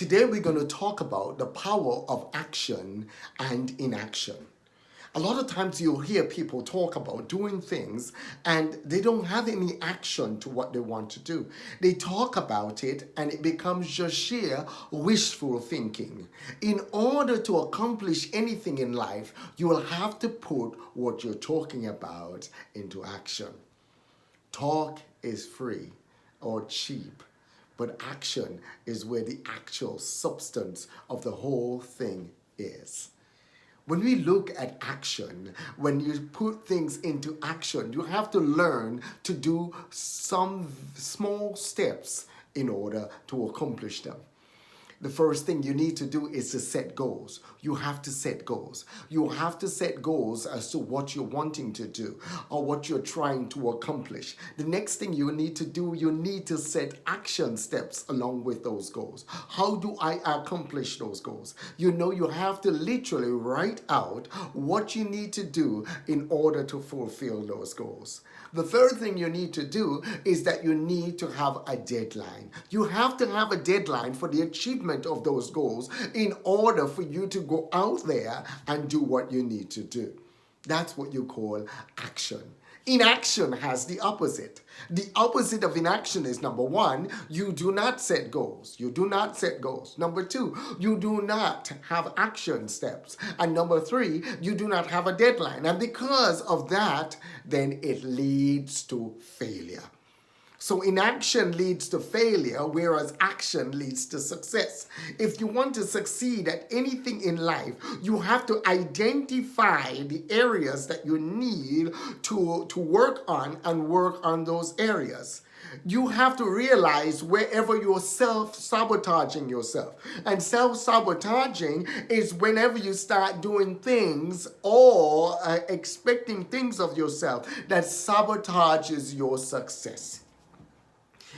Today we're going to talk about the power of action and inaction. A lot of times you'll hear people talk about doing things and they don't have any action to what they want to do. They talk about it and it becomes just sheer wishful thinking. In order to accomplish anything in life, you will have to put what you're talking about into action. Talk is free or cheap, but action is where the actual substance of the whole thing is. When we look at action, when you put things into action, you have to learn to do some small steps in order to accomplish them. The first thing you need to do is to set goals. You have to set goals. You have to set goals as to what you're wanting to do or what you're trying to accomplish. The next thing you need to do, you need to set action steps along with those goals. How do I accomplish those goals? You have to literally write out what you need to do in order to fulfill those goals. The third thing you need to do is that you need to have a deadline. You have to have a deadline for the achievement of those goals in order for you to go out there and do what you need to do. That's what you call action. Inaction has the opposite. The opposite of inaction is number one, you do not set goals. You do not set goals. Number two, you do not have action steps. And number three, you do not have a deadline. And because of that, then it leads to failure. So inaction leads to failure, whereas action leads to success. If you want to succeed at anything in life, you have to identify the areas that you need to work on and work on those areas. You have to realize wherever you're self-sabotaging yourself. And self-sabotaging is whenever you start doing things or expecting things of yourself that sabotages your success.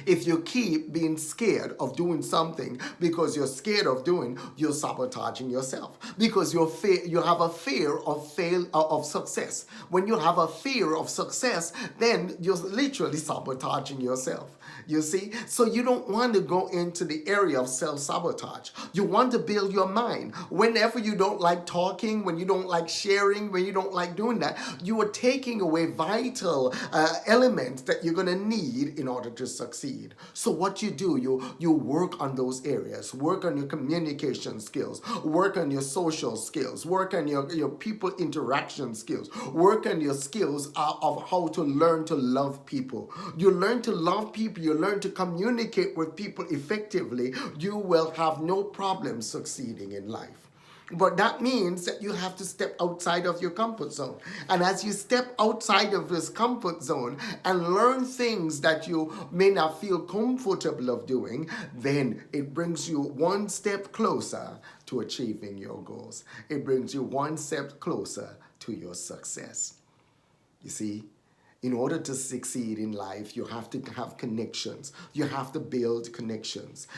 If you keep being scared of doing something because you're scared of doing, you're sabotaging yourself. Because you have a fear of success. When you have a fear of success, then you're literally sabotaging yourself. You see? So you don't want to go into the area of self-sabotage. You want to build your mind. Whenever you don't like talking, when you don't like sharing, when you don't like doing that, you are taking away vital elements that you're going to need in order to succeed. So what you do, you work on those areas. Work on your communication skills. Work on your social skills. Work on your people interaction skills. Work on your skills of how to learn to love people. You learn to love people. You learn to communicate with people effectively. You will have no problem succeeding in life. But that means that you have to step outside of your comfort zone. And as you step outside of this comfort zone and learn things that you may not feel comfortable of doing, then it brings you one step closer to achieving your goals. It brings you one step closer to your success. You see? In order to succeed in life, you have to have connections. You have to build connections.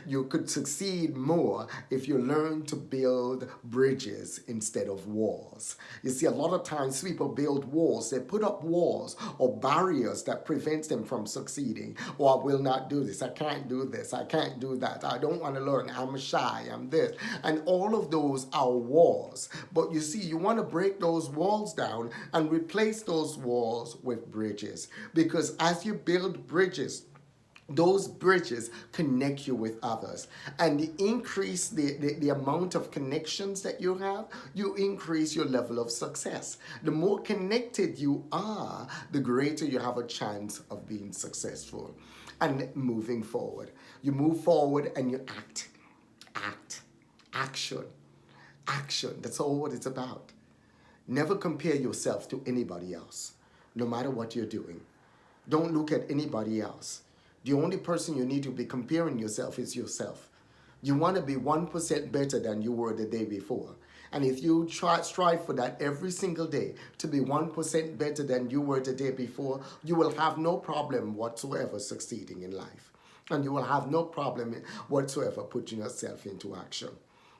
You could succeed more if you learn to build bridges instead of walls. You see, a lot of times people build walls. They put up walls or barriers that prevents them from succeeding. Or I will not do this. I can't do this. I can't do that. I don't want to learn. I'm shy. I'm this. And all of those are walls. But you see, you want to break those walls down and replace those walls with bridges, because as you build bridges, those bridges connect you with others, and you increase the amount of connections that you have, you increase your level of success. The more connected you are, the greater you have a chance of being successful and moving forward. You move forward and you act. Action. That's all what it's about. Never compare yourself to anybody else. No matter what you're doing, don't look at anybody else. The only person you need to be comparing yourself is yourself. You want to be 1% better than you were the day before. And if you strive for that every single day, to be 1% better than you were the day before, you will have no problem whatsoever succeeding in life. And you will have no problem whatsoever putting yourself into action.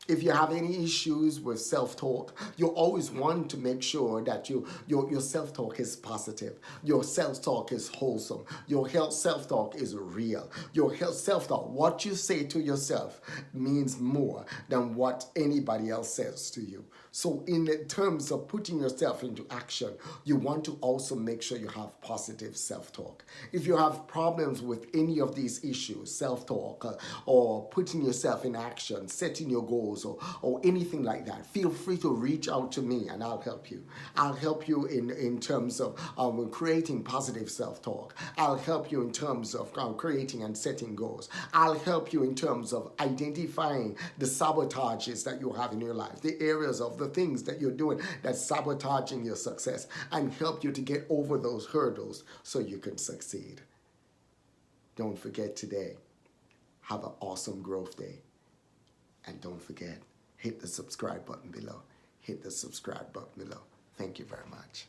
If you have any issues with self-talk, you always want to make sure that your self-talk is positive. Your self-talk is wholesome. Your self-talk is real. Your self-talk, what you say to yourself means more than what anybody else says to you. So in terms of putting yourself into action, you want to also make sure you have positive self-talk. If you have problems with any of these issues, self-talk, or putting yourself in action, setting your goals, or anything like that, feel free to reach out to me and I'll help you. I'll help you in terms of creating positive self-talk. I'll help you in terms of creating and setting goals. I'll help you in terms of identifying the sabotages that you have in your life, the areas of the things that you're doing that's sabotaging your success, and help you to get over those hurdles so you can succeed. Don't forget today, have an awesome growth day. And don't forget, hit the subscribe button below. Hit the subscribe button below. Thank you very much.